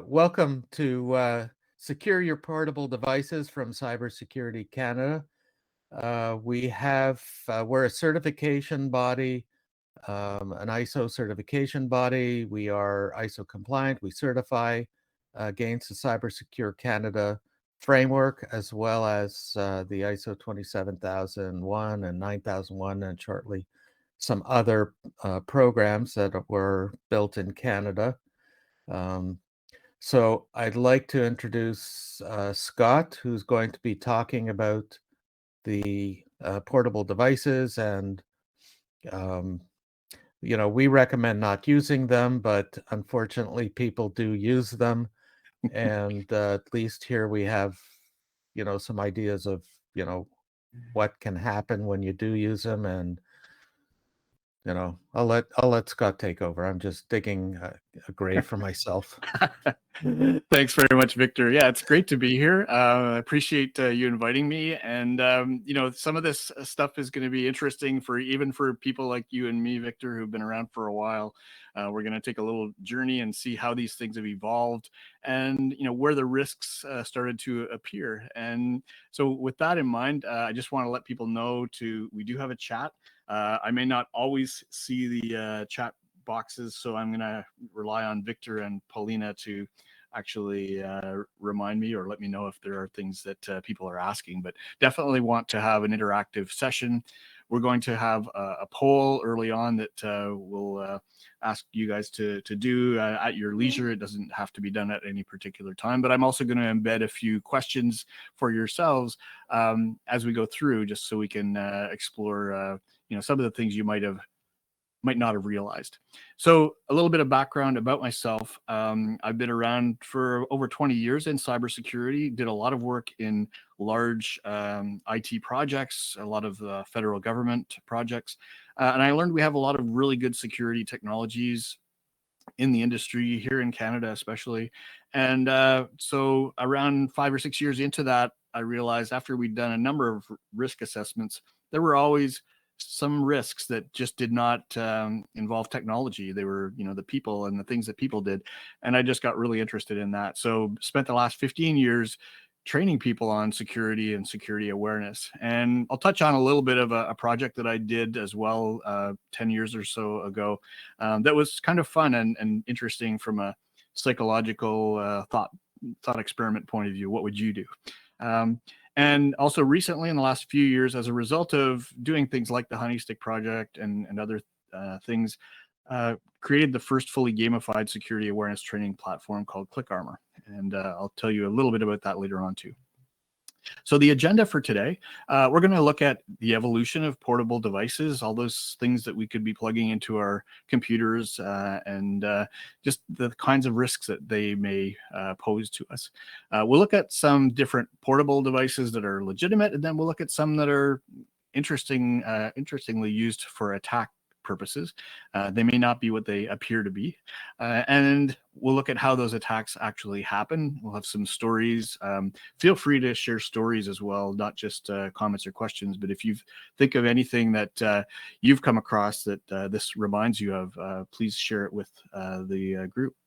Welcome to Secure Your Portable Devices from Cybersecurity Canada. We're a certification body, an ISO certification body. We are ISO compliant. We certify against the Cybersecure Canada framework, as well as the ISO 27001 and 9001, and shortly some other programs that were built in Canada. So I'd like to introduce Scott, who's going to be talking about the portable devices. And, we recommend not using them, but unfortunately people do use them. And at least here we have, some ideas of, what can happen when you do use them. And, I'll let Scott take over. I'm just digging a grave for myself. Thanks very much, Victor. Yeah, it's great to be here. I appreciate you inviting me. And, some of this stuff is going to be interesting even for people like you and me, Victor, who've been around for a while. We're going to take a little journey and see how these things have evolved and, where the risks started to appear. And so with that in mind, I just want to let people know we do have a chat. I may not always see the chat boxes, so I'm going to rely on Victor and Paulina to actually remind me or let me know if there are things that people are asking, but definitely want to have an interactive session. We're going to have a poll early on that we'll ask you guys to do at your leisure. It doesn't have to be done at any particular time, but I'm also going to embed a few questions for yourselves as we go through, just so we can explore some of the things you might not have realized. So a little bit of background about myself. I've been around for over 20 years in cybersecurity, did a lot of work in large IT projects, a lot of federal government projects. And I learned we have a lot of really good security technologies in the industry here in Canada, especially. And so around 5 or 6 years into that, I realized after we'd done a number of risk assessments, there were always some risks that just did not involve technology. They were, the people and the things that people did. And I just got really interested in that. So spent the last 15 years training people on security and security awareness. And I'll touch on a little bit of a project that I did as well 10 years or so ago that was kind of fun and interesting from a psychological thought experiment point of view. What would you do? And also recently in the last few years, as a result of doing things like the Honey Stick project and other things, created the first fully gamified security awareness training platform called ClickArmor. And I'll tell you a little bit about that later on too. So the agenda for today, we're going to look at the evolution of portable devices, all those things that we could be plugging into our computers and just the kinds of risks that they may pose to us. We'll look at some different portable devices that are legitimate, and then we'll look at some that are interestingly used for attack purposes. They may not be what they appear to be. And we'll look at how those attacks actually happen. We'll have some stories. Feel free to share stories as well, not just comments or questions, but if you think of anything that you've come across that this reminds you of, please share it with the group.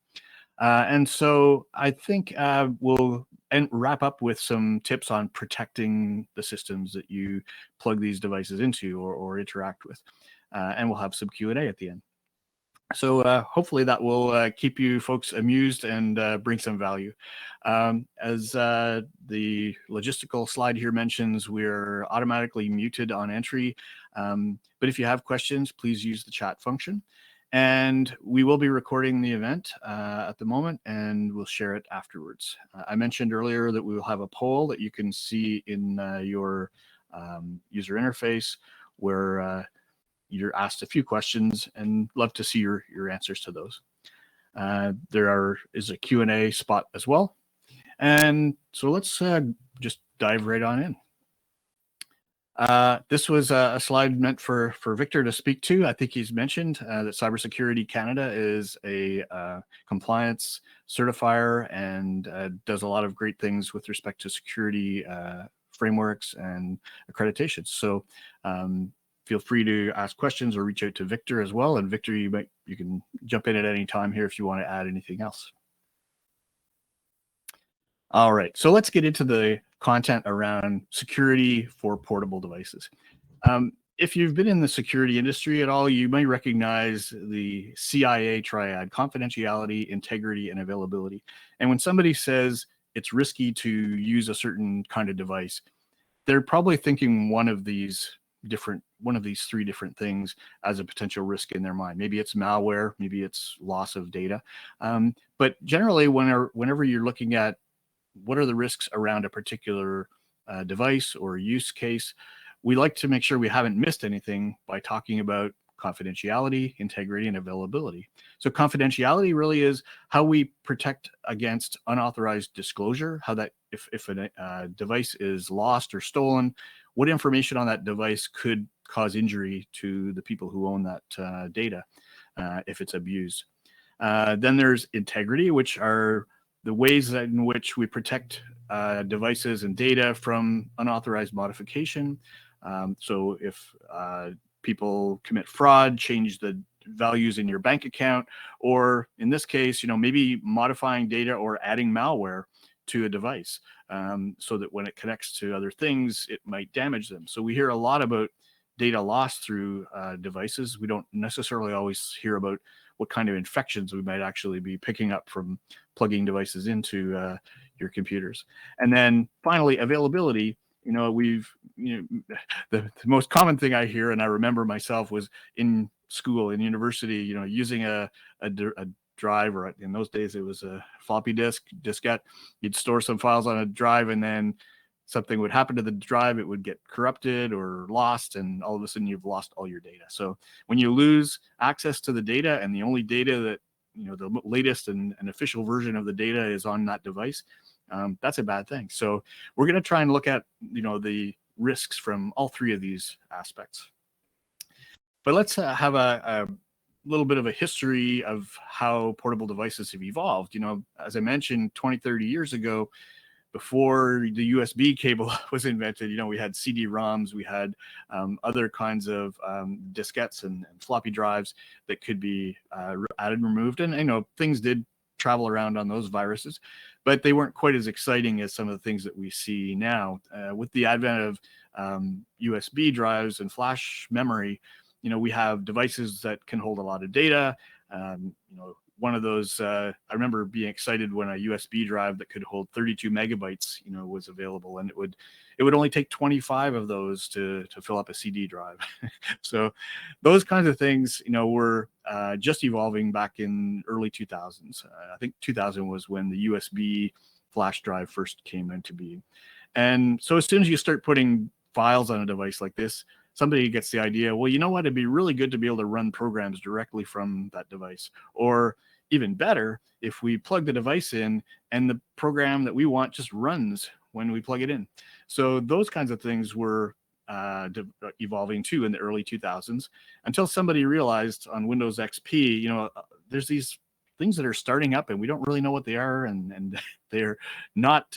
And so I think we'll wrap up with some tips on protecting the systems that you plug these devices into or interact with. And we'll have some Q&A at the end. So hopefully that will keep you folks amused and bring some value. As the logistical slide here mentions, we're automatically muted on entry. But if you have questions, please use the chat function. And we will be recording the event at the moment, and we'll share it afterwards. I mentioned earlier that we will have a poll that you can see in your user interface where you're asked a few questions and love to see your answers to those. There is a Q&A spot as well. And so let's just dive right on in. This was a slide meant for Victor to speak to. I think he's mentioned that Cybersecurity Canada is a compliance certifier and does a lot of great things with respect to security frameworks and accreditations. So feel free to ask questions or reach out to Victor as well. And Victor, you can jump in at any time here if you want to add anything else. All right, so let's get into the content around security for portable devices. If you've been in the security industry at all, you might recognize the CIA triad: confidentiality, integrity, and availability. And when somebody says it's risky to use a certain kind of device, they're probably thinking one of these three different things as a potential risk in their mind. Maybe it's malware, maybe it's loss of data. But generally, whenever you're looking at what are the risks around a particular device or use case, we like to make sure we haven't missed anything by talking about confidentiality, integrity, and availability. So confidentiality really is how we protect against unauthorized disclosure, how that if a device is lost or stolen, what information on that device could cause injury to the people who own that data if it's abused. Then there's integrity, which are the ways in which we protect devices and data from unauthorized modification. So if people commit fraud, change the values in your bank account, or in this case, maybe modifying data or adding malware to a device so that when it connects to other things, it might damage them. So we hear a lot about data loss through devices. We don't necessarily always hear about what kind of infections we might actually be picking up from plugging devices into your computers. And then finally, availability. The most common thing I hear, and I remember myself, was in school, in university, using a drive, or in those days it was a floppy diskette. You'd store some files on a drive, and then something would happen to the drive, it would get corrupted or lost, and all of a sudden you've lost all your data. So when you lose access to the data, and the only data that, the latest and official version of the data is on that device, that's a bad thing. So we're going to try and look at, the risks from all three of these aspects. But let's have a little bit of a history of how portable devices have evolved. As I mentioned, 20, 30 years ago, before the USB cable was invented, we had CD-ROMs, we had other kinds of diskettes and floppy drives that could be added and removed. And, things did travel around on those viruses, but they weren't quite as exciting as some of the things that we see now. With the advent of USB drives and flash memory, we have devices that can hold a lot of data. One of those, I remember being excited when a USB drive that could hold 32 megabytes, was available, and it would only take 25 of those to fill up a CD drive. So those kinds of things, were just evolving back in early 2000s. I think 2000 was when the USB flash drive first came into being. And so as soon as you start putting files on a device like this, somebody gets the idea, well, it'd be really good to be able to run programs directly from that device. Or even better, if we plug the device in and the program that we want just runs when we plug it in. So those kinds of things were evolving too in the early 2000s, until somebody realized on Windows XP, there's these things that are starting up and we don't really know what they are, and they're not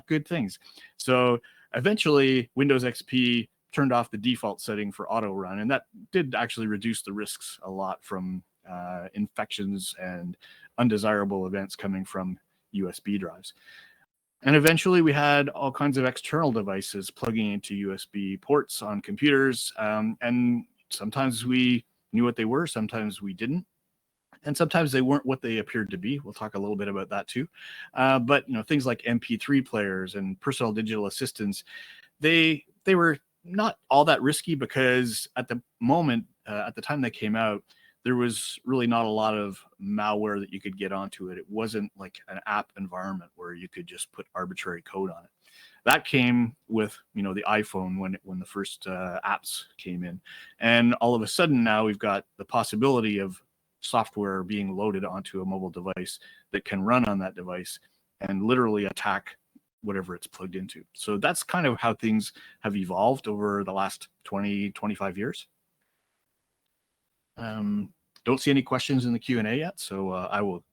good things. So eventually Windows XP turned off the default setting for auto run, and that did actually reduce the risks a lot from infections and undesirable events coming from USB drives. And eventually we had all kinds of external devices plugging into USB ports on computers, and sometimes we knew what they were, sometimes we didn't, and sometimes they weren't what they appeared to be. We'll talk a little bit about that too. But things like MP3 players and personal digital assistants, they were not all that risky, because at the moment, at the time they came out, there was really not a lot of malware that you could get onto it. It wasn't like an app environment where you could just put arbitrary code on it. That came with, the iPhone when the first apps came in. And all of a sudden now we've got the possibility of software being loaded onto a mobile device that can run on that device and literally attack whatever it's plugged into. So that's kind of how things have evolved over the last 20, 25 years. Don't see any questions in the Q&A yet, so I will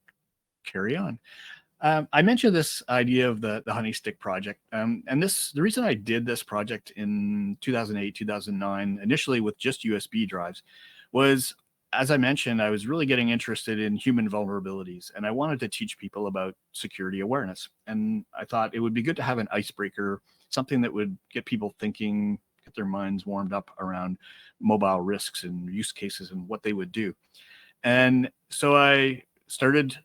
carry on. I mentioned this idea of the honey stick project, and the reason I did this project in 2008, 2009, initially with just USB drives, was as I mentioned, I was really getting interested in human vulnerabilities, and I wanted to teach people about security awareness. And I thought it would be good to have an icebreaker, something that would get people thinking, get their minds warmed up around mobile risks and use cases and what they would do. And so I started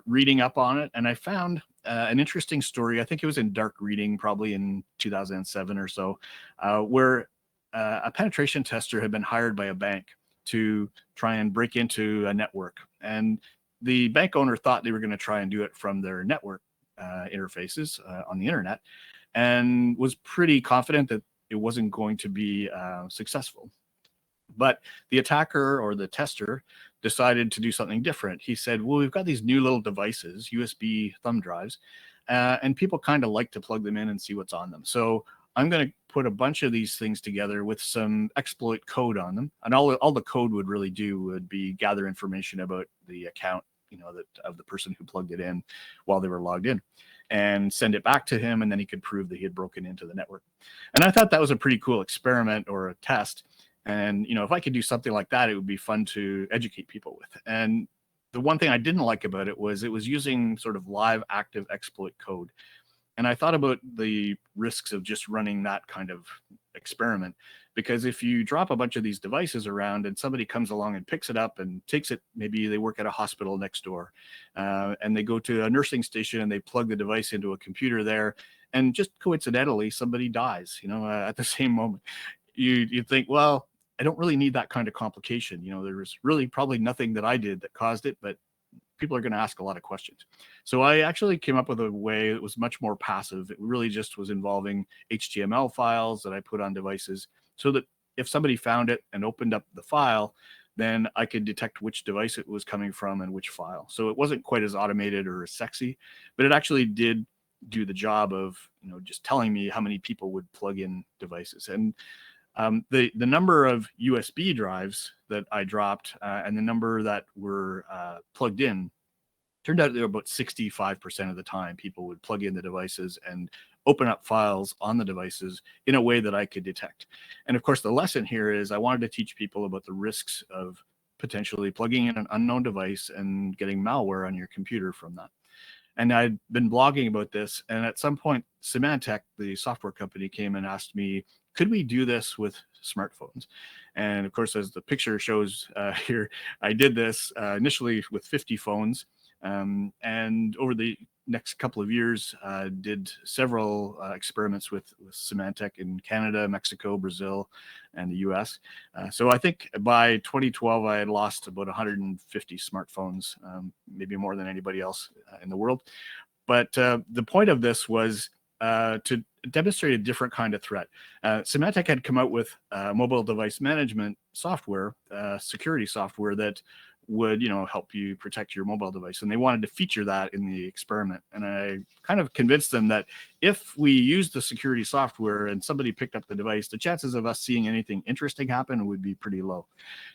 reading up on it, and I found an interesting story. I think it was in Dark Reading, probably in 2007 or so, where a penetration tester had been hired by a bank to try and break into a network. And the bank owner thought they were going to try and do it from their network interfaces on the internet, and was pretty confident that it wasn't going to be successful. But the attacker or the tester decided to do something different. He said, well, we've got these new little devices, USB thumb drives, and people kind of like to plug them in and see what's on them. So I'm going to put a bunch of these things together with some exploit code on them. And all the code would really do would be gather information about the account, that of the person who plugged it in while they were logged in, and send it back to him. And then he could prove that he had broken into the network. And I thought that was a pretty cool experiment or a test. And, if I could do something like that, it would be fun to educate people with. And the one thing I didn't like about it was using sort of live active exploit code. And I thought about the risks of just running that kind of experiment, because if you drop a bunch of these devices around and somebody comes along and picks it up and takes it, maybe they work at a hospital next door, and they go to a nursing station and they plug the device into a computer there, and just coincidentally somebody dies, at the same moment. You think, well, I don't really need that kind of complication. There was really probably nothing that I did that caused it, but people are going to ask a lot of questions. So I actually came up with a way that was much more passive. It really just was involving HTML files that I put on devices, so that if somebody found it and opened up the file, then I could detect which device it was coming from and which file. So it wasn't quite as automated or as sexy, but it actually did do the job of, just telling me how many people would plug in devices. And the number of USB drives that I dropped and the number that were plugged in, turned out there were about 65% of the time people would plug in the devices and open up files on the devices in a way that I could detect. And of course, the lesson here is I wanted to teach people about the risks of potentially plugging in an unknown device and getting malware on your computer from that. And I'd been blogging about this, and at some point, Symantec, the software company, came and asked me, could we do this with smartphones? And of course, as the picture shows here, I did this initially with 50 phones, and over the next couple of years, did several experiments with Symantec in Canada, Mexico, Brazil, and the US. So I think by 2012, I had lost about 150 smartphones, maybe more than anybody else in the world. But the point of this was to demonstrate a different kind of threat. Symantec had come out with mobile device management software, security software that would, help you protect your mobile device. And they wanted to feature that in the experiment. And I kind of convinced them that if we used the security software and somebody picked up the device, the chances of us seeing anything interesting happen would be pretty low.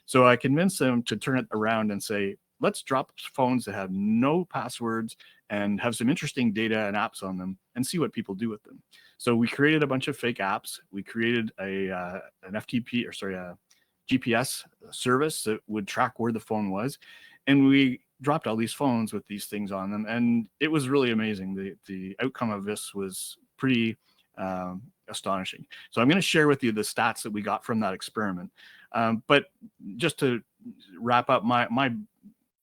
So I convinced them to turn it around and say, let's drop phones that have no passwords and have some interesting data and apps on them and see what people do with them. So we created a bunch of fake apps. We created an GPS service that would track where the phone was. And we dropped all these phones with these things on them. And it was really amazing. The outcome of this was pretty astonishing. So I'm going to share with you the stats that we got from that experiment. But just to wrap up, my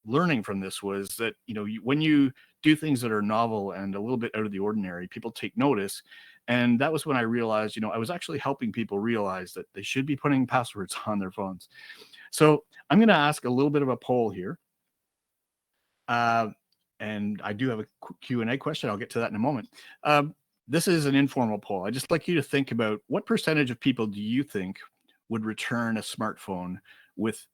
learning from this was that, when you do things that are novel and a little bit out of the ordinary, people take notice. And that was when I realized, I was actually helping people realize that they should be putting passwords on their phones. So I'm going to ask a little bit of a poll here. And I do have a Q&A question. I'll get to that in a moment. This is an informal poll. I'd just like you to think about what percentage of people do you think would return a smartphone with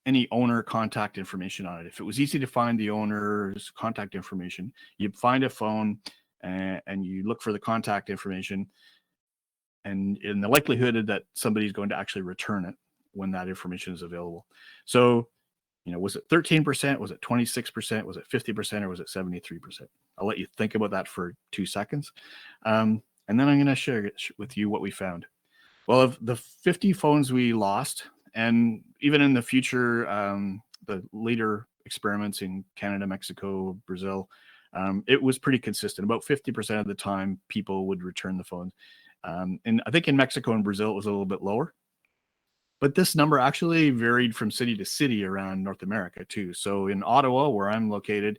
any owner contact information on it. If it was easy to find the owner's contact information, you'd find a phone and you look for the contact information, and in the likelihood that somebody's going to actually return it when that information is available. So, was it 13%? Was it 26%? Was it 50%? Or was it 73%? I'll let you think about that for 2 seconds. And then I'm going to share with you what we found. Well, of the 50 phones we lost And even in the future, the later experiments in Canada, Mexico, Brazil, it was pretty consistent. About 50% of the time, people would return the phone. And I think in Mexico and Brazil, it was a little bit lower. But this number actually varied from city to city around North America too. So in Ottawa, where I'm located,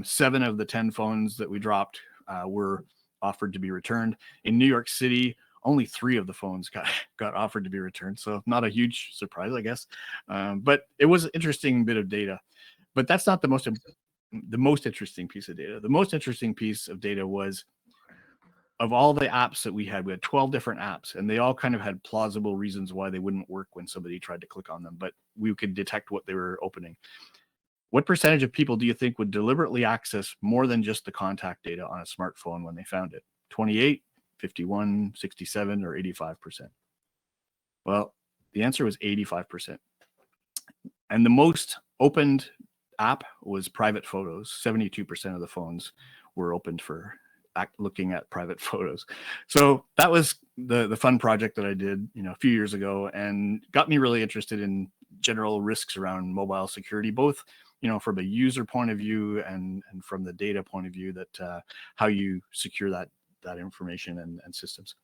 7 of the 10 phones that we dropped were offered to be returned. In New York City, only 3 of the phones got offered to be returned. So not a huge surprise, I guess. But it was an interesting bit of data. But that's not the most interesting piece of data. The most interesting piece of data was, of all the apps that we had 12 different apps, and they all kind of had plausible reasons why they wouldn't work when somebody tried to click on them, but we could detect what they were opening. What percentage of people do you think would deliberately access more than just the contact data on a smartphone when they found it? 28, 51, 67, or 85%? Well, the answer was 85%. And the most opened app was private photos. 72% of the phones were opened for looking at private photos. So that was the fun project that I did, a few years ago, and got me really interested in general risks around mobile security, both, from a user point of view and from the data point of view, that how you secure that information and systems.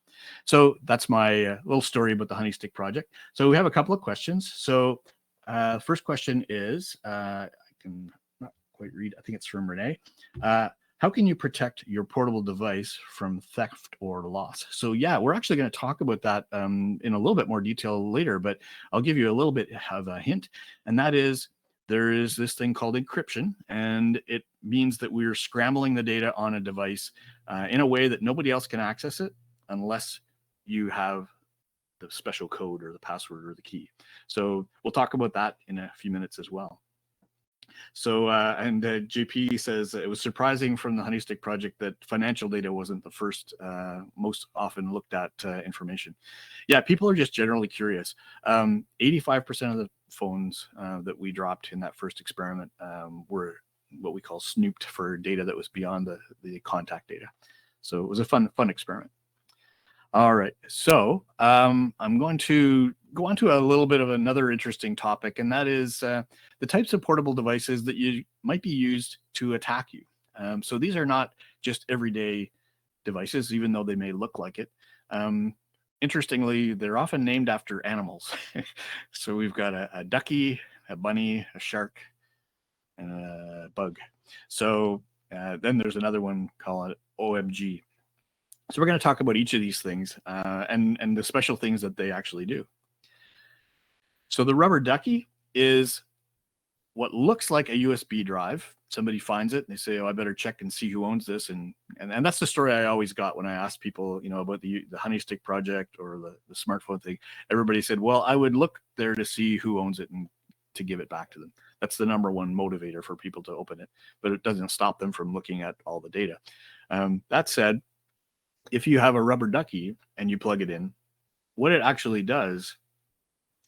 So that's my little story about the Honey Stick project. So we have a couple of questions. So first question is, I can not quite read, I think it's from Renee. How can you protect your portable device from theft or loss? So yeah, we're actually going to talk about that in a little bit more detail later, but I'll give you a little bit of a hint. And that is, there is this thing called encryption, and it means that we're scrambling the data on a device in a way that nobody else can access it unless you have the special code or the password or the key. So we'll talk about that in a few minutes as well. So, and JP says it was surprising from the Honey Stick project that financial data wasn't the first most often looked at information. Yeah, people are just generally curious. 85% of the phones that we dropped in that first experiment were what we call snooped for data that was beyond the contact data. So it was a fun experiment. All right, so I'm going to go on to a little bit of another interesting topic, and that is the types of portable devices that you might be used to attack you. So these are not just everyday devices, even though they may look like it. Interestingly, they're often named after animals. So we've got a ducky, a bunny, a shark, and a bug. So then there's another one called OMG. So we're going to talk about each of these things and the special things that they actually do. So the rubber ducky is what looks like a USB drive. Somebody finds it and they say, oh, I better check and see who owns this. And that's the story I always got when I asked people, about the Honey Stick project or the smartphone thing. Everybody said, well, I would look there to see who owns it and to give it back to them. That's the number one motivator for people to open it, but it doesn't stop them from looking at all the data. That said, if you have a rubber ducky and you plug it in, what it actually does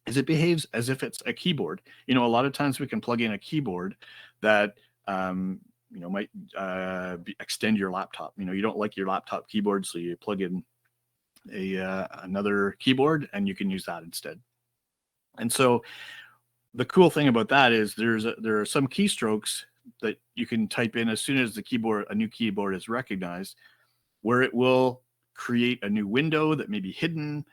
is it behaves as if it's a keyboard. A lot of times we can plug in a keyboard that might extend your laptop. You don't like your laptop keyboard, so you plug in another keyboard and you can use that instead. And so the cool thing about that is there are some keystrokes that you can type in as soon as a new keyboard is recognized, where it will create a new window that may be hidden,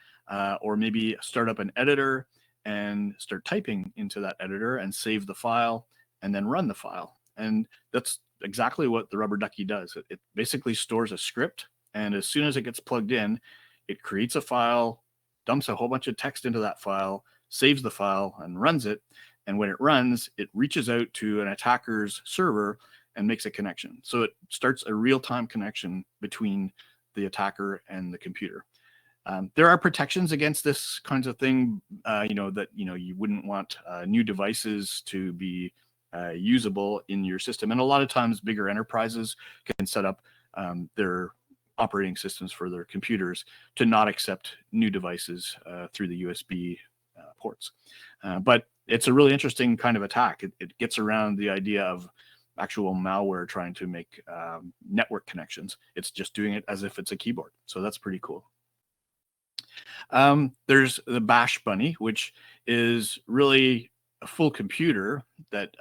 or maybe start up an editor and start typing into that editor and save the file and then run the file. And that's exactly what the rubber ducky does. It basically stores a script, and as soon as it gets plugged in, it creates a file, dumps a whole bunch of text into that file, saves the file, and runs it. And when it runs, it reaches out to an attacker's server and makes a connection. So it starts a real-time connection between the attacker and the computer. There are protections against this kinds of thing, that you wouldn't want new devices to be usable in your system. And a lot of times bigger enterprises can set up their operating systems for their computers to not accept new devices through the USB ports. But it's a really interesting kind of attack. It gets around the idea of actual malware trying to make network connections. It's just doing it as if it's a keyboard. So that's pretty cool. There's the Bash Bunny, which is really a full computer that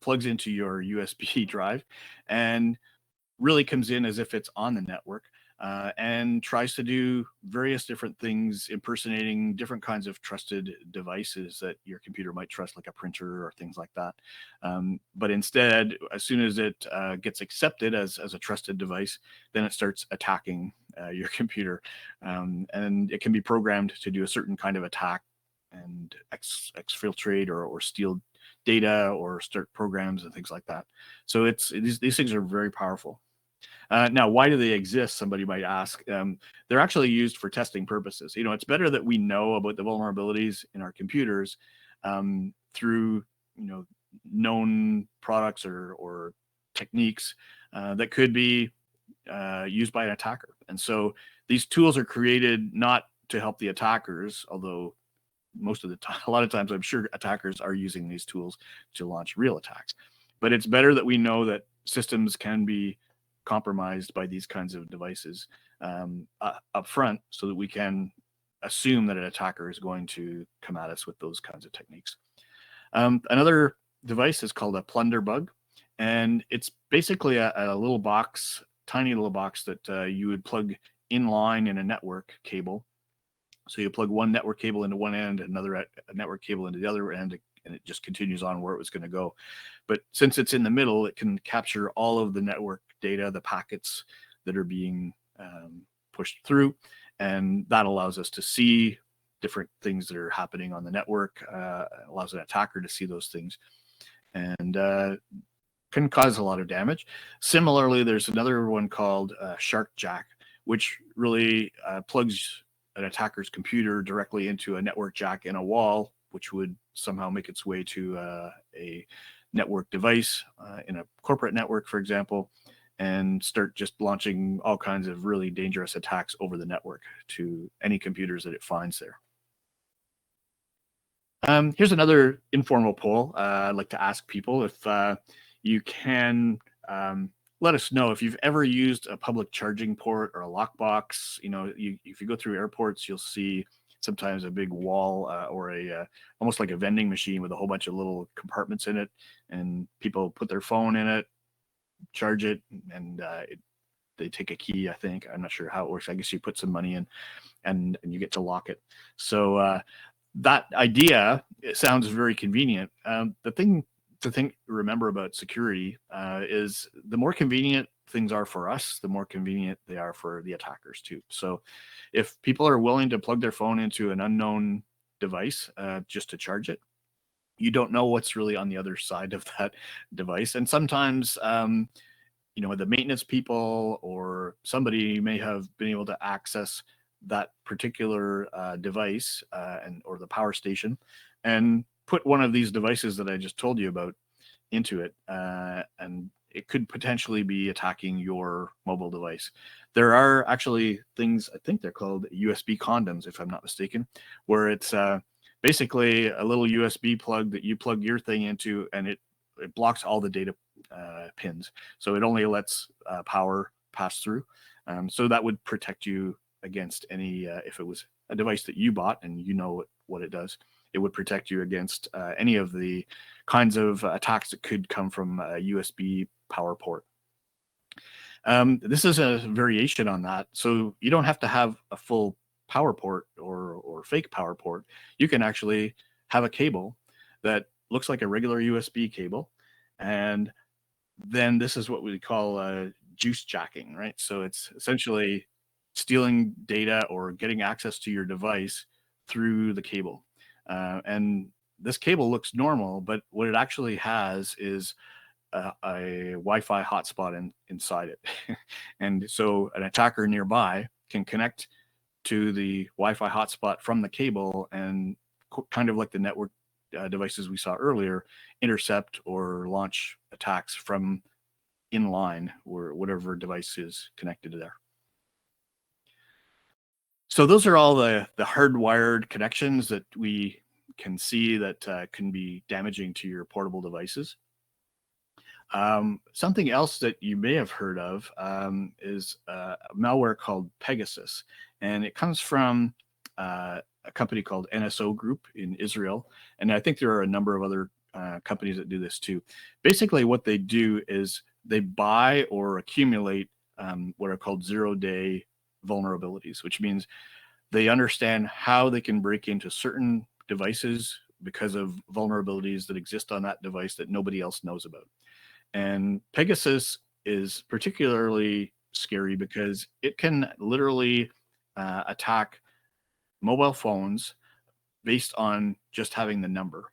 plugs into your USB drive and really comes in as if it's on the network, and tries to do various different things, impersonating different kinds of trusted devices that your computer might trust, like a printer or things like that. But instead, as soon as it gets accepted as a trusted device, then it starts attacking your computer. And it can be programmed to do a certain kind of attack and exfiltrate or steal data or start programs and things like that. So these things are very powerful. Now, why do they exist? Somebody might ask. They're actually used for testing purposes. You know, it's better that we know about the vulnerabilities in our computers through, known products or techniques that could be used by an attacker. And so these tools are created not to help the attackers, although most of the time, a lot of times, I'm sure attackers are using these tools to launch real attacks. But it's better that we know that systems can be compromised by these kinds of devices up front, so that we can assume that an attacker is going to come at us with those kinds of techniques. Another device is called a plunder bug, and it's basically a little box, tiny little box that you would plug in line in a network cable. So you plug one network cable into one end, another network cable into the other end, and it just continues on where it was going to go. But since it's in the middle, it can capture all of the network data, the packets that are being pushed through, and that allows us to see different things that are happening on the network, allows an attacker to see those things, and can cause a lot of damage. Similarly, there's another one called Shark Jack, which really plugs an attacker's computer directly into a network jack in a wall, which would somehow make its way to a network device in a corporate network, for example, and start just launching all kinds of really dangerous attacks over the network to any computers that it finds there. Here's another informal poll. I'd like to ask people if you can let us know if you've ever used a public charging port or a lockbox. You know, if you go through airports, you'll see sometimes a big wall or almost like a vending machine with a whole bunch of little compartments in it, and people put their phone in it, charge it, and they take a key, I think. I'm not sure how it works. I guess you put some money in and you get to lock it. So that idea, it sounds very convenient. The thing to remember about security is the more convenient things are for us, the more convenient they are for the attackers too. So if people are willing to plug their phone into an unknown device just to charge it, you don't know what's really on the other side of that device. And sometimes the maintenance people or somebody may have been able to access that particular device or the power station and put one of these devices that I just told you about into it, and it could potentially be attacking your mobile device. There are actually things, I think they're called USB condoms, if I'm not mistaken, where it's basically a little USB plug that you plug your thing into, and it blocks all the data pins. So it only lets power pass through. So that would protect you against any, if it was a device that you bought and you know what it does, it would protect you against any of the kinds of attacks that could come from a USB power port. This is a variation on that. So you don't have to have a full power port or fake power port. You can actually have a cable that looks like a regular USB cable. And then this is what we call juice jacking, right? So it's essentially stealing data or getting access to your device through the cable. And this cable looks normal, but what it actually has is a Wi-Fi hotspot inside it. And so an attacker nearby can connect to the Wi-Fi hotspot from the cable and kind of like the network devices we saw earlier, intercept or launch attacks from in line or whatever device is connected to there. So those are all the hardwired connections that we can see that can be damaging to your portable devices. Something else that you may have heard of is a malware called Pegasus, and it comes from a company called NSO Group in Israel, and I think there are a number of other companies that do this too. Basically, what they do is they buy or accumulate what are called zero-day vulnerabilities, which means they understand how they can break into certain devices because of vulnerabilities that exist on that device that nobody else knows about. And Pegasus is particularly scary because it can literally attack mobile phones based on just having the number.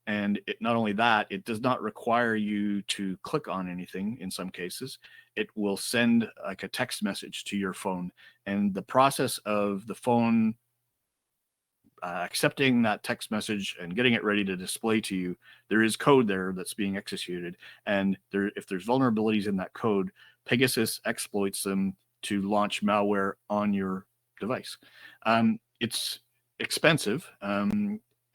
And not only that, it does not require you to click on anything in some cases. It will send like a text message to your phone. And the process of the phone accepting that text message and getting it ready to display to you, there is code there that's being executed. And if there's vulnerabilities in that code, Pegasus exploits them to launch malware on your device. It's expensive.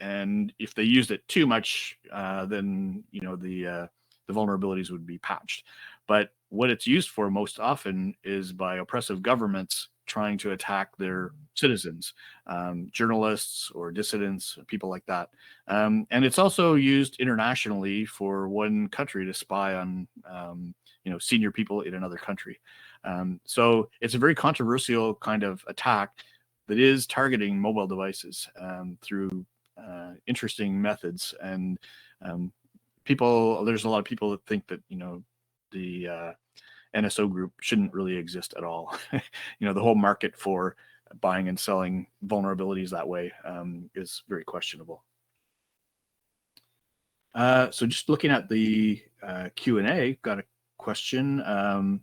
And if they used it too much, then the vulnerabilities would be patched. But what it's used for most often is by oppressive governments trying to attack their citizens, journalists or dissidents, people like that. And it's also used internationally for one country to spy on senior people in another country. So it's a very controversial kind of attack that is targeting mobile devices through interesting methods. And there's a lot of people that think that the NSO Group shouldn't really exist at all. The whole market for buying and selling vulnerabilities that way is very questionable. So just looking at the Q&A, got a question.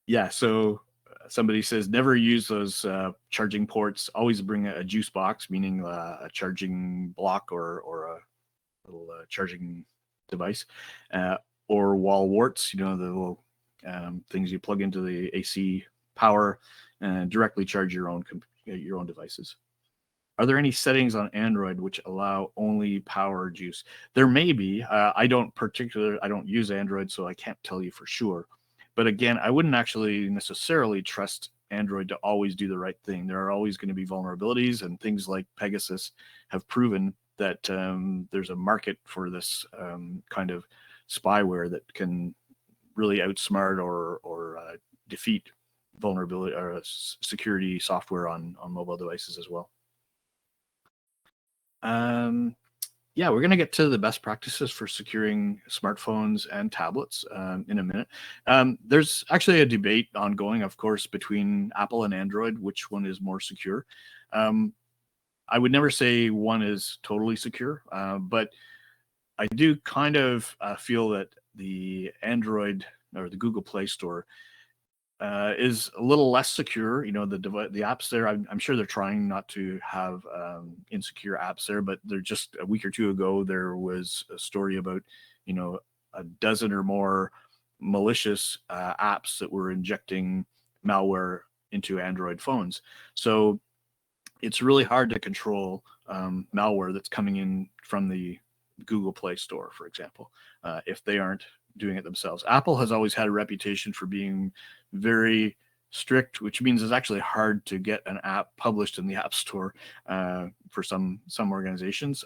Yeah, so somebody says never use those charging ports. Always bring a juice box, meaning a charging block or a little charging device, or wall warts. The little things you plug into the AC power and directly charge your own devices. Are there any settings on Android which allow only power juice? There may be. I don't use Android, so I can't tell you for sure. But again, I wouldn't actually necessarily trust Android to always do the right thing. There are always going to be vulnerabilities, and things like Pegasus have proven that there's a market for this kind of spyware that can really outsmart or defeat vulnerability or security software on mobile devices as well. Yeah, we're going to get to the best practices for securing smartphones and tablets in a minute. There's actually a debate ongoing, of course, between Apple and Android, which one is more secure. I would never say one is totally secure, but I do kind of feel that the Android or the Google Play Store is a little less secure. The apps there, I'm sure they're trying not to have insecure apps there, but they're just a week or two ago, there was a story about, a dozen or more malicious apps that were injecting malware into Android phones. So it's really hard to control malware that's coming in from the Google Play Store, for example, if they aren't doing it themselves. Apple has always had a reputation for being very strict, which means it's actually hard to get an app published in the App Store for some organizations.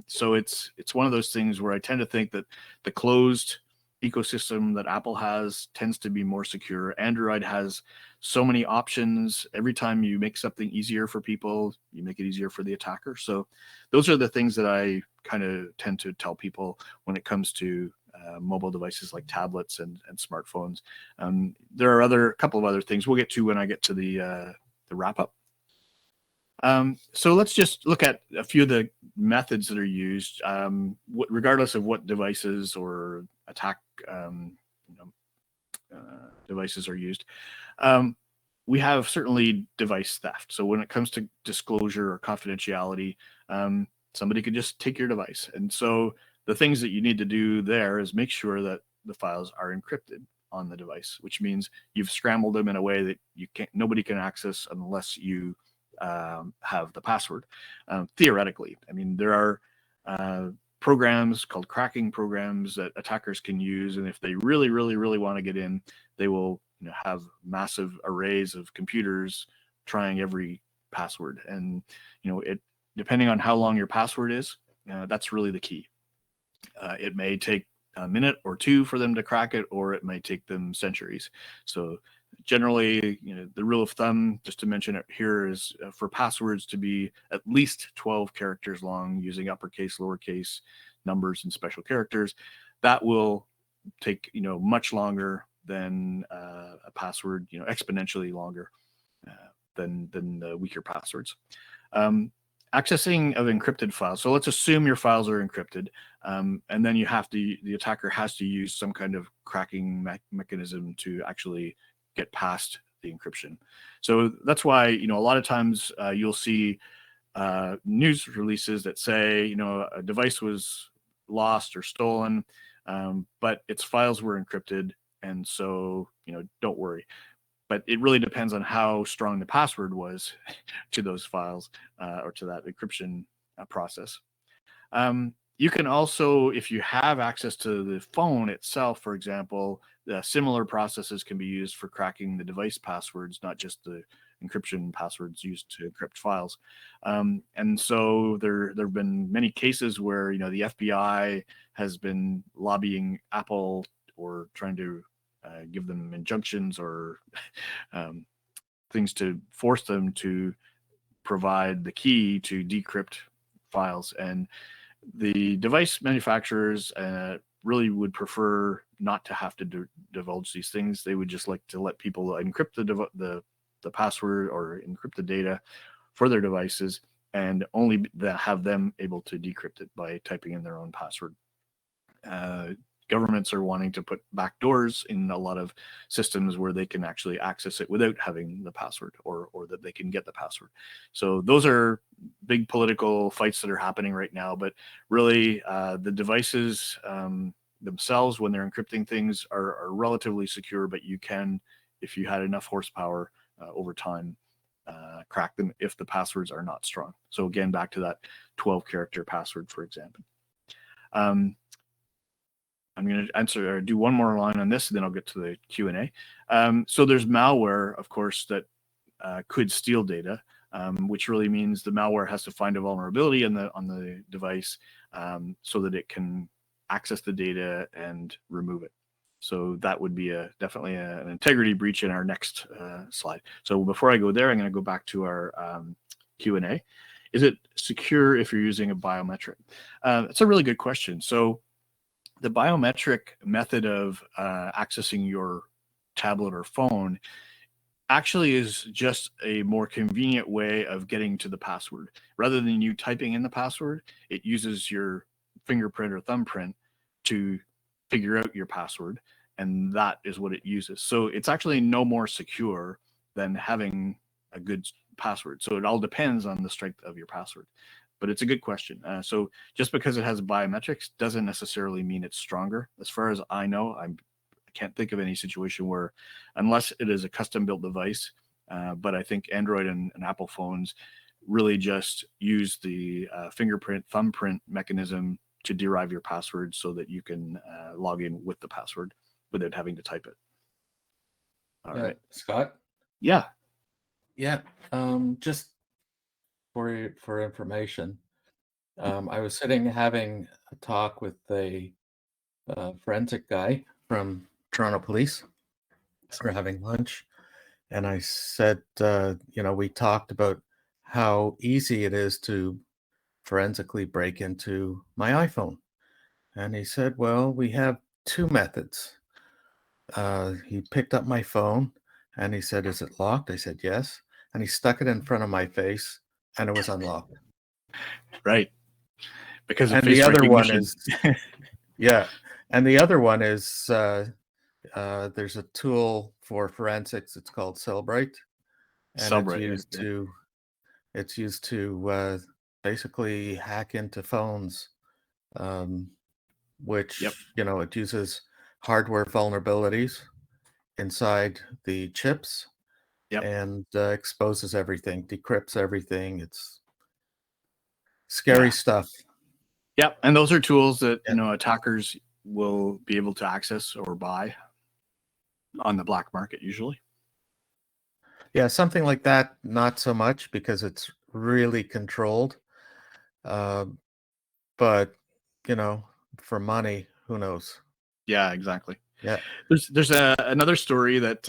So it's one of those things where I tend to think that the closed ecosystem that Apple has tends to be more secure. Android has so many options. Every time you make something easier for people, you make it easier for the attacker. So those are the things that I kind of tend to tell people when it comes to mobile devices like tablets and smartphones. There are a couple of other things we'll get to when I get to the wrap up. So let's just look at a few of the methods that are used, regardless of what devices or attack devices are used. We have certainly device theft. So when it comes to disclosure or confidentiality, somebody could just take your device. And so the things that you need to do there is make sure that the files are encrypted on the device, which means you've scrambled them in a way that nobody can access unless you have the password. Theoretically, I mean, there are programs called cracking programs that attackers can use, and if they really, really, really want to get in, they will have massive arrays of computers trying every password. And it, depending on how long your password is, that's really the key. It may take a minute or two for them to crack it, or it may take them centuries. So generally, the rule of thumb, just to mention it here, is for passwords to be at least 12 characters long using uppercase, lowercase, numbers, and special characters. That will take much longer than a password, exponentially longer than the weaker passwords. Accessing of encrypted files. So let's assume your files are encrypted, and then the attacker has to use some kind of cracking mechanism to actually get past the encryption. So that's why, a lot of times you'll see news releases that say, a device was lost or stolen, but its files were encrypted, and so, don't worry. But it really depends on how strong the password was to those files or to that encryption process. You can also, if you have access to the phone itself, for example, similar processes can be used for cracking the device passwords, not just the encryption passwords used to encrypt files. And so there have been many cases where the FBI has been lobbying Apple or trying to give them injunctions or things to force them to provide the key to decrypt files. And the device manufacturers really would prefer not to have to divulge these things. They would just like to let people encrypt the password or encrypt the data for their devices, and only have them able to decrypt it by typing in their own password. Governments are wanting to put backdoors in a lot of systems where they can actually access it without having the password, or that they can get the password. So those are big political fights that are happening right now. But really, the devices themselves, when they're encrypting things, are relatively secure. But you can, if you had enough horsepower over time, crack them if the passwords are not strong. So again, back to that 12-character password, for example. I'm going to answer or do one more line on this, and then I'll get to the Q&A. So there's malware, of course, that could steal data, which really means the malware has to find a vulnerability on the device so that it can access the data and remove it. So that would be definitely an integrity breach in our next slide. So before I go there, I'm going to go back to our Q&A. Is it secure if you're using a biometric? It's a really good question. So the biometric method of accessing your tablet or phone actually is just a more convenient way of getting to the password. Rather than you typing in the password, it uses your fingerprint or thumbprint to figure out your password, and that is what it uses. So it's actually no more secure than having a good password. So it all depends on the strength of your password. But it's a good question. So just because it has biometrics doesn't necessarily mean it's stronger. As far as I know, I can't think of any situation where, unless it is a custom-built device, but I think Android and Apple phones really just use the fingerprint, thumbprint mechanism to derive your password so that you can log in with the password without having to type it. All right, Scott? Yeah. Yeah. Just for information, I was sitting having a talk with a forensic guy from Toronto Police. We're having lunch, and I said, we talked about how easy it is to forensically break into my iPhone. And he said, well, we have two methods. He picked up my phone and he said, is it locked? I said, yes. And he stuck it in front of my face and it was unlocked. Right. Because of And face the other one recognition. is, yeah. And the other one is, there's a tool for forensics. It's called Cellbrite. And it's used to basically hack into phones, which, it uses hardware vulnerabilities inside the chips and exposes everything, decrypts everything. It's scary stuff. Yep. And those are tools that, attackers will be able to access or buy on the black market usually. Yeah, something like that, not so much because it's really controlled. Um, but you know, for money, who knows? Yeah, exactly. Yeah. There's another story that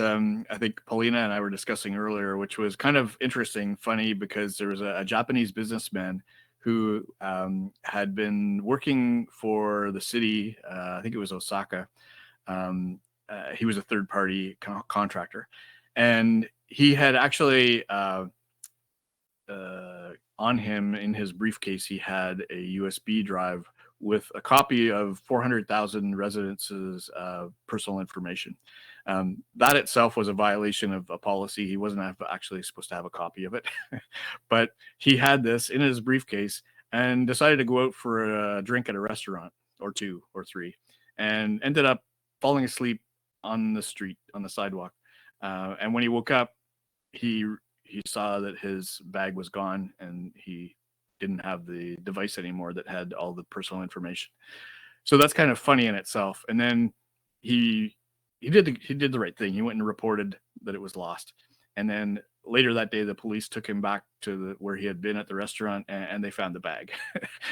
I think Paulina and I were discussing earlier, which was kind of interesting, funny, because there was a Japanese businessman who had been working for the city. I think it was Osaka. Um, he was a third party contractor, and he had actually on him in his briefcase, he had a USB drive with a copy of 400,000 residents' personal information. That itself was a violation of a policy. He wasn't actually supposed to have a copy of it, but he had this in his briefcase and decided to go out for a drink at a restaurant or two or three, and ended up falling asleep on the street on the sidewalk. And when he woke up, he he saw that his bag was gone and he didn't have the device anymore that had all the personal information. So that's kind of funny in itself. And then he he did the right thing. He went and reported that it was lost. And then later that day, the police took him back to where he had been at the restaurant, and they found the bag.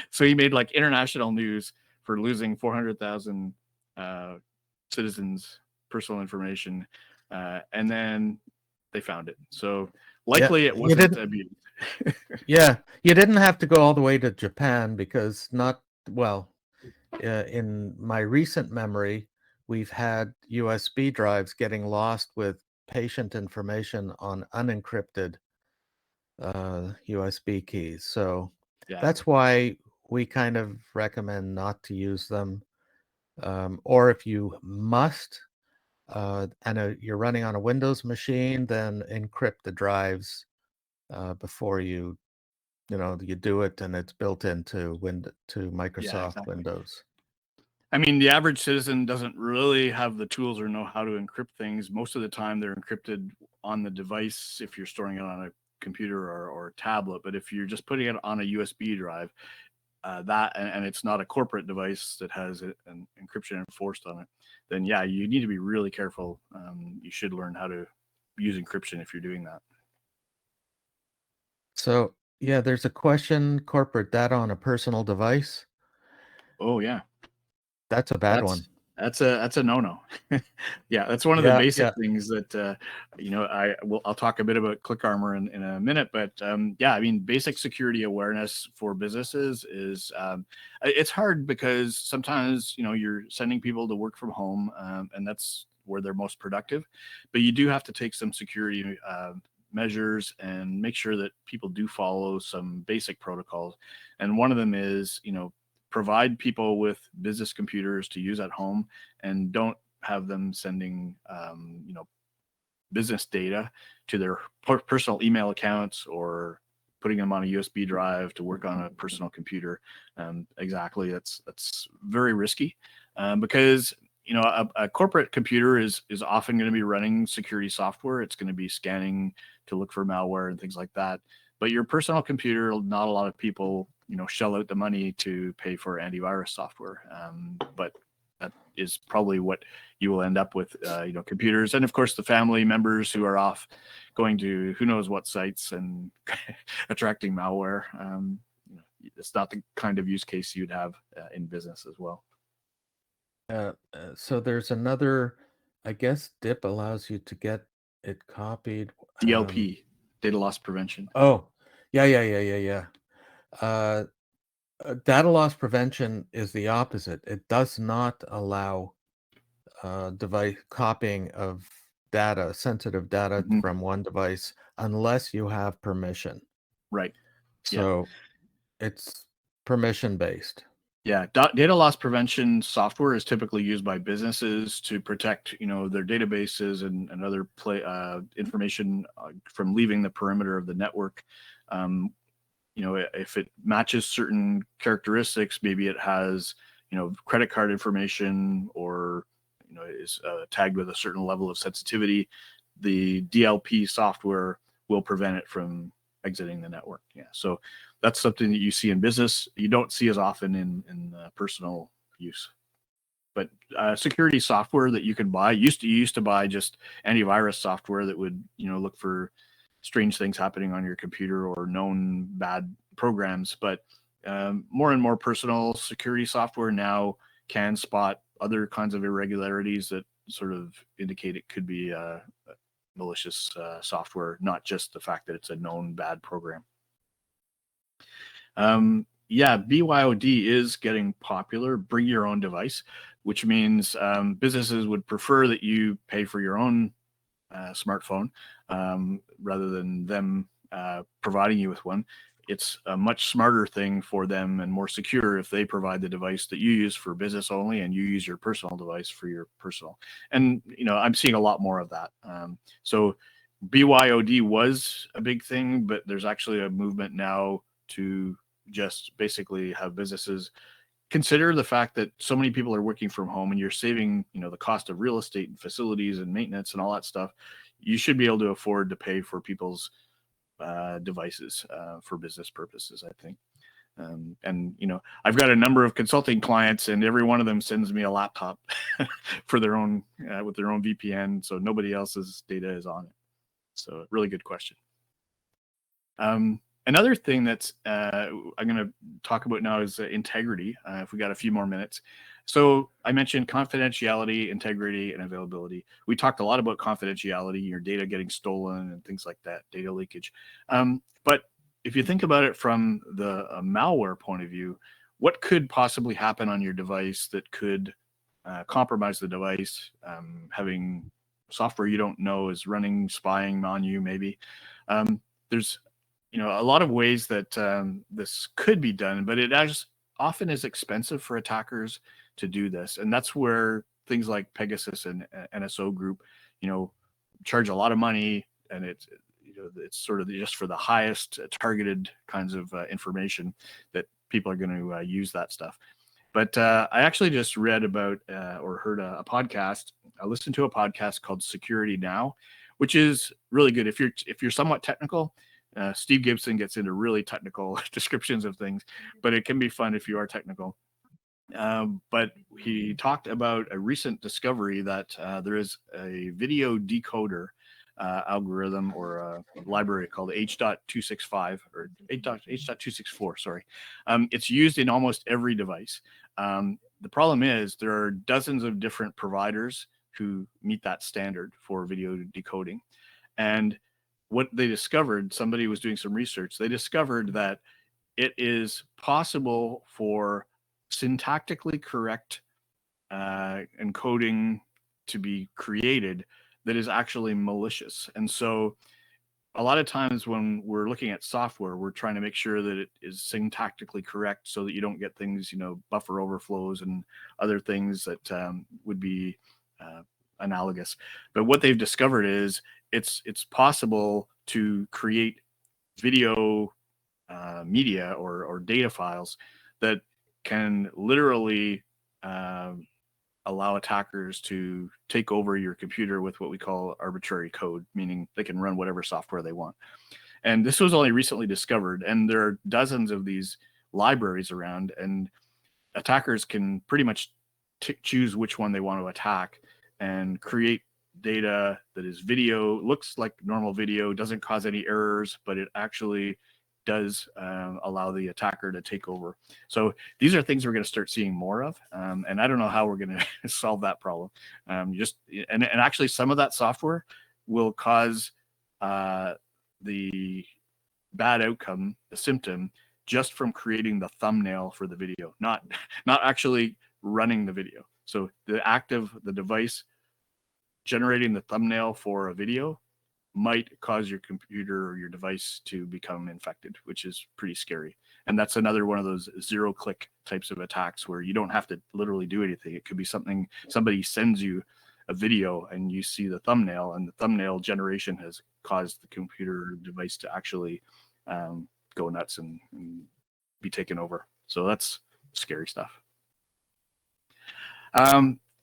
So he made like international news for losing 400,000 uh, citizens' personal information, and then they found it. So Yeah. likely it You wasn't didn't abused. yeah, you didn't have to go all the way to Japan because not well, in my recent memory, we've had USB drives getting lost with patient information on unencrypted USB keys. So Yeah, that's why we kind of recommend not to use them. Or if you must, you're running on a Windows machine, then encrypt the drives before you do it, and it's built into to yeah, Microsoft exactly. Windows. I mean, the average citizen doesn't really have the tools or know how to encrypt things. Most of the time, they're encrypted on the device if you're storing it on a computer or tablet. But if you're just putting it on a USB drive, and it's not a corporate device that has an encryption enforced on it, then yeah, you need to be really careful. You should learn how to use encryption if you're doing that. So yeah, there's a question: corporate data on a personal device. Oh yeah. That's a bad That's one. that's a no-no. Yeah, that's one of the Yeah, basic yeah. things that I'll talk a bit about Click Armor in a minute, but yeah, I mean, basic security awareness for businesses is it's hard because sometimes you're sending people to work from home, and that's where they're most productive, but you do have to take some security measures and make sure that people do follow some basic protocols, and one of them is provide people with business computers to use at home, and don't have them sending business data to their personal email accounts or putting them on a USB drive to work on a personal computer. Exactly, that's very risky, because a corporate computer is often going to be running security software. It's going to be scanning to look for malware and things like that. But your personal computer, not a lot of people shell out the money to pay for antivirus software. But that is probably what you will end up with, computers, and of course the family members who are off going to who knows what sites and attracting malware. It's not the kind of use case you'd have in business as well. So there's another, I guess DIP allows you to get it copied. DLP, data loss prevention. Oh, yeah, yeah, yeah, yeah, yeah. Uh, Data loss prevention is the opposite. It does not allow device copying of data, sensitive data Mhm. from one device, unless you have permission. Right. Yeah. So it's permission based. Yeah, data loss prevention software is typically used by businesses to protect, their databases and other information from leaving the perimeter of the network. Um, if it matches certain characteristics, maybe it has, credit card information, or, is tagged with a certain level of sensitivity, the DLP software will prevent it from exiting the network. Yeah. So that's something that you see in business. You don't see as often in personal use. But security software that you can buy, you used to buy just antivirus software that would, look for strange things happening on your computer or known bad programs. But more and more personal security software now can spot other kinds of irregularities that sort of indicate it could be malicious software, not just the fact that it's a known bad program. Yeah, BYOD is getting popular. Bring your own device, which means businesses would prefer that you pay for your own smartphone rather than them providing you with one. It's a much smarter thing for them and more secure if they provide the device that you use for business only and you use your personal device for your personal. And, I'm seeing a lot more of that. So BYOD was a big thing, but there's actually a movement now to just basically have businesses consider the fact that so many people are working from home and you're saving, the cost of real estate and facilities and maintenance and all that stuff. You should be able to afford to pay for people's devices for business purposes, I think. And I've got a number of consulting clients, and every one of them sends me a laptop for their own with their own VPN, so nobody else's data is on it. So, really good question. Another thing that's I'm going to talk about now is integrity. If we got a few more minutes. So I mentioned confidentiality, integrity, and availability. We talked a lot about confidentiality, your data getting stolen and things like that, data leakage. But if you think about it from the malware point of view, what could possibly happen on your device that could compromise the device? Having software you don't know is running, spying on you, maybe. There's a lot of ways that this could be done, but it often is expensive for attackers to do this. And that's where things like Pegasus and NSO Group, charge a lot of money, and it's sort of just for the highest targeted kinds of information that people are going to use that stuff. But I actually just read about or heard a podcast. I listened to a podcast called Security Now, which is really good. If you're somewhat technical, Steve Gibson gets into really technical descriptions of things, but it can be fun if you are technical. But he talked about a recent discovery that there is a video decoder algorithm or a library called H.265 or H.264, sorry. It's used in almost every device. The problem is there are dozens of different providers who meet that standard for video decoding. And what they discovered, somebody was doing some research, they discovered that it is possible for syntactically correct encoding to be created that is actually malicious. And so a lot of times when we're looking at software, we're trying to make sure that it is syntactically correct so that you don't get things, buffer overflows and other things that would be analogous. But what they've discovered is it's possible to create video media or data files that can literally allow attackers to take over your computer with what we call arbitrary code, meaning they can run whatever software they want. And this was only recently discovered, and there are dozens of these libraries around, and attackers can pretty much choose which one they want to attack and create data that is video, looks like normal video, doesn't cause any errors, but it actually does allow the attacker to take over. So these are things we're going to start seeing more of, and I don't know how we're going to solve that problem. And actually, some of that software will cause the bad outcome, the symptom, just from creating the thumbnail for the video, not actually running the video. So the act of the device generating the thumbnail for a video might cause your computer or your device to become infected, which is pretty scary. And that's another one of those zero-click types of attacks where you don't have to literally do anything. It could be something, somebody sends you a video and you see the thumbnail, and the thumbnail generation has caused the computer device to actually go nuts and be taken over. So that's scary stuff.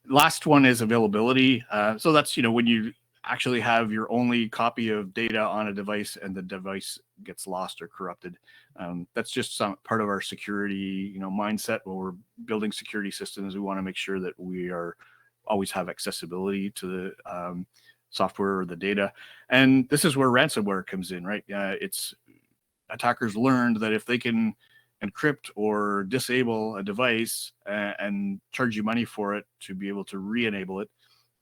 Last one is availability. So that's, when you actually have your only copy of data on a device and the device gets lost or corrupted. That's just some part of our security, mindset. When we're building security systems, we want to make sure that we are always have accessibility to the software or the data. And this is where ransomware comes in, right? It's attackers learned that if they can encrypt or disable a device and charge you money for it to be able to re-enable it,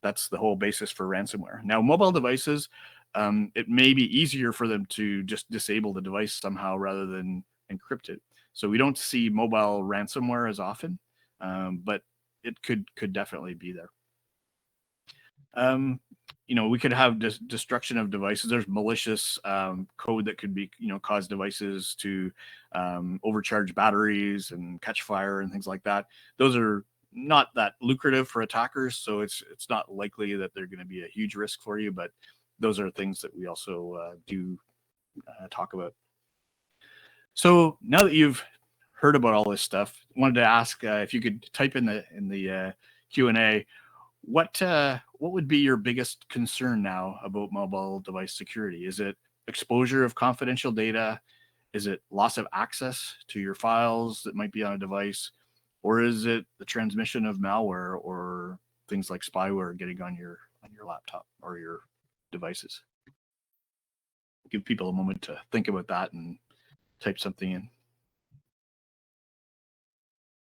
that's the whole basis for ransomware. Now, mobile devices, it may be easier for them to just disable the device somehow rather than encrypt it. So we don't see mobile ransomware as often, but it could definitely be there. We could have destruction of devices. There's malicious code that could be, cause devices to overcharge batteries and catch fire and things like that. Those are not that lucrative for attackers, so it's not likely that they're going to be a huge risk for you, but those are things that we also do talk about. So now that you've heard about all this stuff, I wanted to ask if you could type in the Q&A, what would be your biggest concern now about mobile device security? Is it exposure of confidential data? Is it loss of access to your files that might be on a device? Or is it the transmission of malware or things like spyware getting on your laptop or your devices? Give people a moment to think about that and type something in.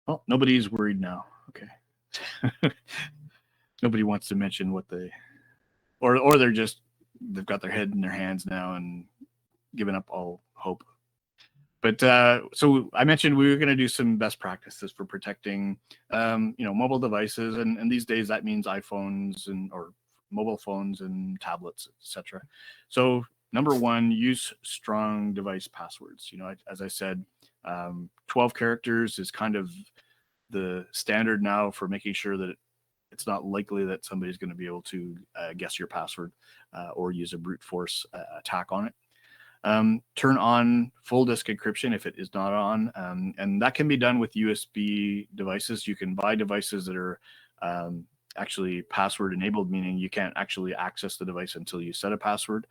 Oh, nobody's worried now. Okay. Nobody wants to mention what they, or they've got their head in their hands now and given up all hope. But so I mentioned we were going to do some best practices for protecting, mobile devices, and these days that means iPhones or mobile phones and tablets, etc. So number one, use strong device passwords. As I said, 12 characters is kind of the standard now for making sure that it's not likely that somebody's going to be able to guess your password or use a brute force attack on it. Turn on full disk encryption if it is not on, and that can be done with USB devices. You can buy devices that are actually password enabled, meaning you can't actually access the device until you set a password,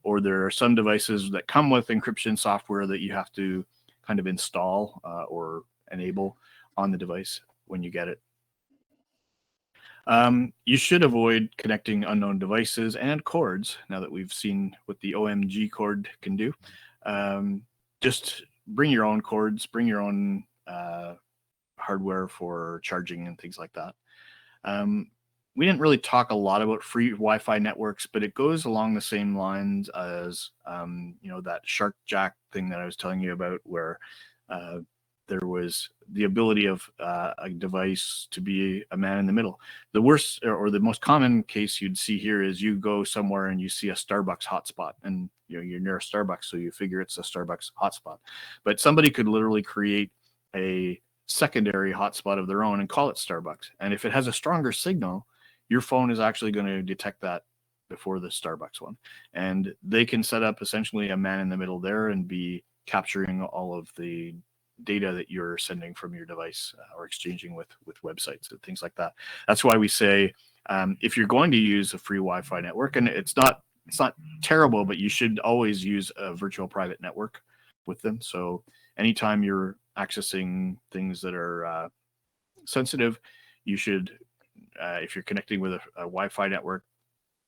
or there are some devices that come with encryption software that you have to kind of install or enable on the device when you get it. You should avoid connecting unknown devices and cords. Now that we've seen what the OMG cord can do, just bring your own cords, bring your own hardware for charging and things like that. We didn't really talk a lot about free Wi-Fi networks, but it goes along the same lines as that Shark Jack thing that I was telling you about, where there was the ability of a device to be a man in the middle. The worst or the most common case you'd see here is you go somewhere and you see a Starbucks hotspot, and you're near a Starbucks, so you figure it's a Starbucks hotspot. But somebody could literally create a secondary hotspot of their own and call it Starbucks. And if it has a stronger signal, your phone is actually going to detect that before the Starbucks one. And they can set up essentially a man in the middle there and be capturing all of the data that you're sending from your device or exchanging with websites and things like that. That's why we say if you're going to use a free Wi-Fi network, and it's not terrible, but you should always use a virtual private network with them. So anytime you're accessing things that are sensitive, you should, if you're connecting with a Wi-Fi network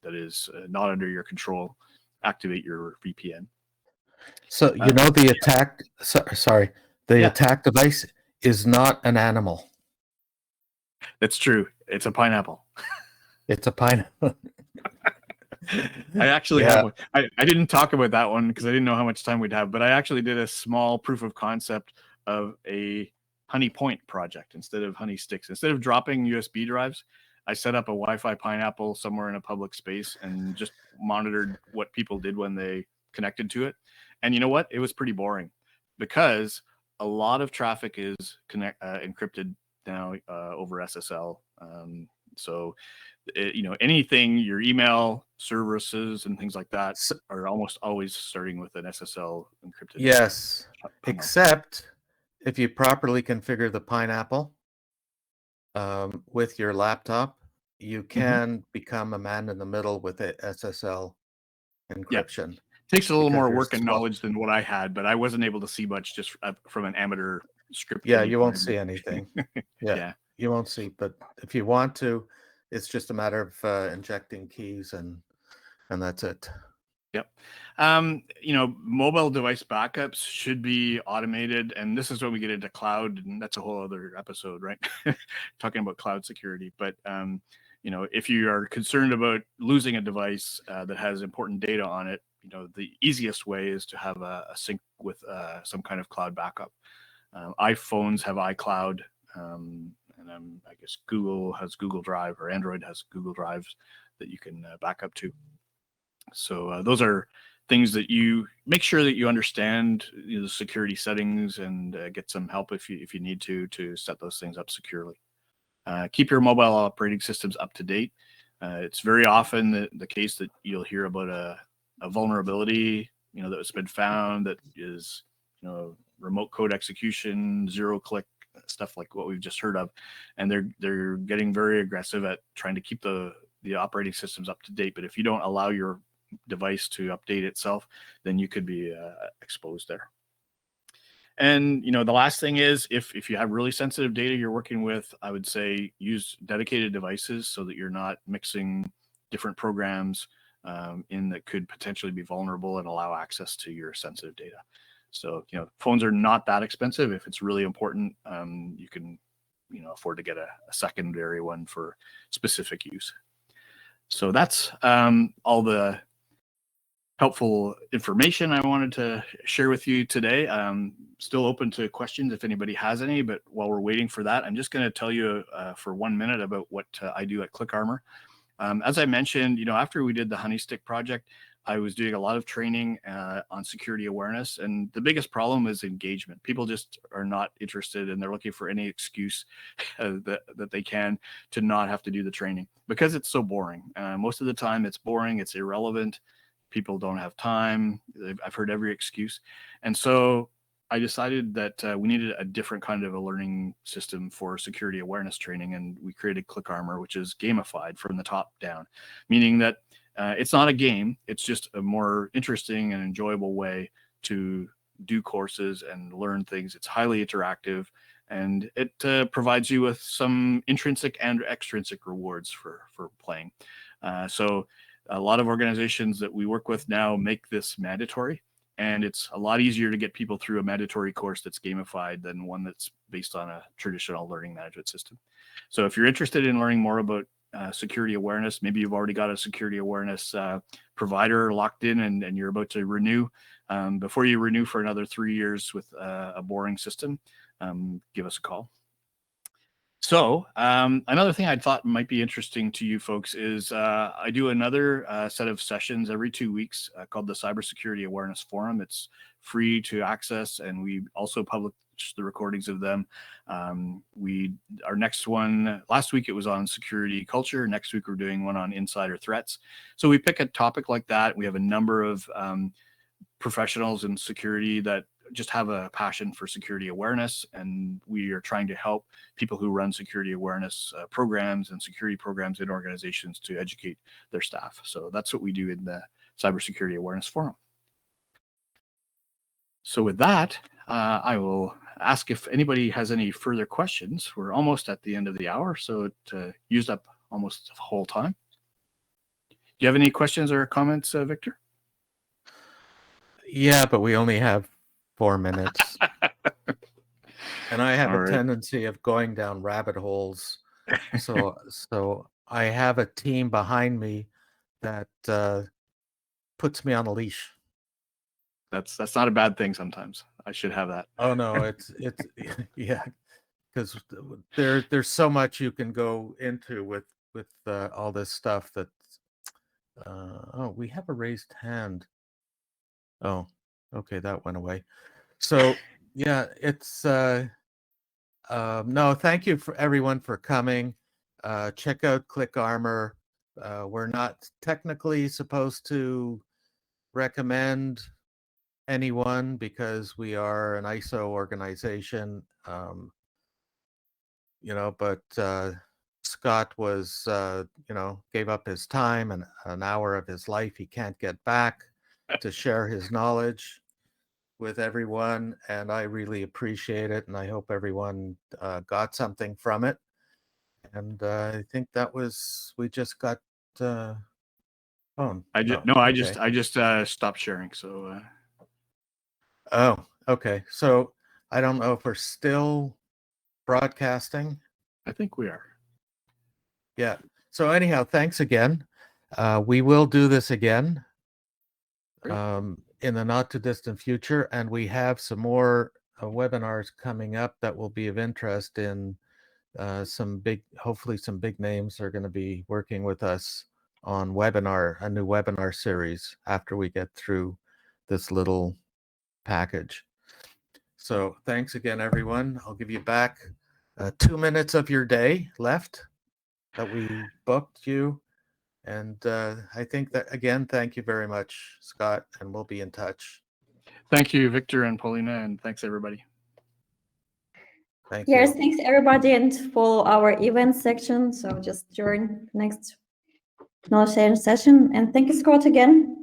that is not under your control, activate your VPN. So the attack. Sorry. The attack device is not an animal. That's true. It's a pineapple. It's a pineapple. I actually have one. I didn't talk about that one because I didn't know how much time we'd have, but I actually did a small proof of concept of a honey point project instead of honey sticks. Instead of dropping USB drives, I set up a Wi-Fi pineapple somewhere in a public space and just monitored what people did when they connected to it. And you know what? It was pretty boring because a lot of traffic is encrypted now over SSL. So, anything, your email services and things like that are almost always starting with an SSL encrypted. Yes, except if you properly configure the pineapple with your laptop, you can become a man in the middle with SSL encryption. Takes a little because more you're work and slow. knowledge than what I had, but I wasn't able to see much just from an amateur script. Yeah, kiddie you point won't of see view. anything. Yeah. Yeah, you won't see. But if you want to, it's just a matter of injecting keys, and that's it. Yep. Mobile device backups should be automated, and this is when we get into cloud, and that's a whole other episode, right? Talking about cloud security. But if you are concerned about losing a device that has important data on it, the easiest way is to have a sync with some kind of cloud backup. iPhones have iCloud, and I guess Google has Google Drive, or Android has Google Drives that you can back up to. So those are things that you make sure that you understand the security settings, and get some help if you need to set those things up securely. Keep your mobile operating systems up to date. It's very often the case that you'll hear about a vulnerability, that has been found that is, remote code execution, zero click stuff like what we've just heard of, and they're getting very aggressive at trying to keep the operating systems up to date. But if you don't allow your device to update itself, then you could be exposed there. And the last thing is, if you have really sensitive data you're working with, I would say use dedicated devices so that you're not mixing different programs in that could potentially be vulnerable and allow access to your sensitive data. So phones are not that expensive. If it's really important, you can afford to get a secondary one for specific use. So that's all the helpful information I wanted to share with you today. Still open to questions if anybody has any, but while we're waiting for that, I'm just going to tell you for 1 minute about what I do at ClickArmor. As I mentioned, after we did the Honey Stick project, I was doing a lot of training on security awareness, and the biggest problem is engagement. People just are not interested, and they're looking for any excuse that they can to not have to do the training because it's so boring. Most of the time it's boring, it's irrelevant. People don't have time. I've heard every excuse. And so I decided that we needed a different kind of a learning system for security awareness training. And we created ClickArmor, which is gamified from the top down, meaning that it's not a game. It's just a more interesting and enjoyable way to do courses and learn things. It's highly interactive, and it provides you with some intrinsic and extrinsic rewards for playing. So a lot of organizations that we work with now make this mandatory, and it's a lot easier to get people through a mandatory course that's gamified than one that's based on a traditional learning management system. So if you're interested in learning more about security awareness, maybe you've already got a security awareness provider locked in, and you're about to renew. Before you renew for another 3 years with a boring system, give us a call. So another thing I thought might be interesting to you folks is I do another set of sessions every 2 weeks called the Cybersecurity Awareness Forum. It's free to access, and we also publish the recordings of them. Our next one, last week it was on security culture. Next week we're doing one on insider threats. So we pick a topic like that. We have a number of professionals in security that just have a passion for security awareness, and we are trying to help people who run security awareness programs and security programs in organizations to educate their staff. So that's what we do in the Cybersecurity Awareness Forum. So with that, I will ask if anybody has any further questions. We're almost at the end of the hour, so it used up almost the whole time. Do you have any questions or comments, Victor? Yeah, but we only have 4 minutes. And I have a tendency of going down rabbit holes. So I have a team behind me that puts me on a leash. That's not a bad thing sometimes. I should have that. Oh no, it's yeah, because there's so much you can go into with all this stuff that oh, we have a raised hand. Oh, okay, that went away. So yeah, it's no, thank you for everyone for coming. Check out ClickArmor. We're not technically supposed to recommend anyone because we are an ISO organization, but Scott was, gave up his time and an hour of his life he can't get back to share his knowledge with everyone, and I really appreciate it, and I hope everyone got something from it. And I think we just got phone. I just stopped sharing. So. Oh, okay. So I don't know if we're still broadcasting. I think we are. Yeah. So anyhow, thanks again. We will do this again in the not too distant future, and we have some more webinars coming up that will be of interest in hopefully some big names are going to be working with us on a new webinar series after we get through this little package. So thanks again, everyone. I'll give you back 2 minutes of your day left that we booked you. And I think that, again, thank you very much, Scott, and we'll be in touch. Thank you, Victor and Paulina, and thanks, everybody. Thank you. Yes, thanks, everybody, and follow our event section. So just join next knowledge sharing session. And thank you, Scott, again.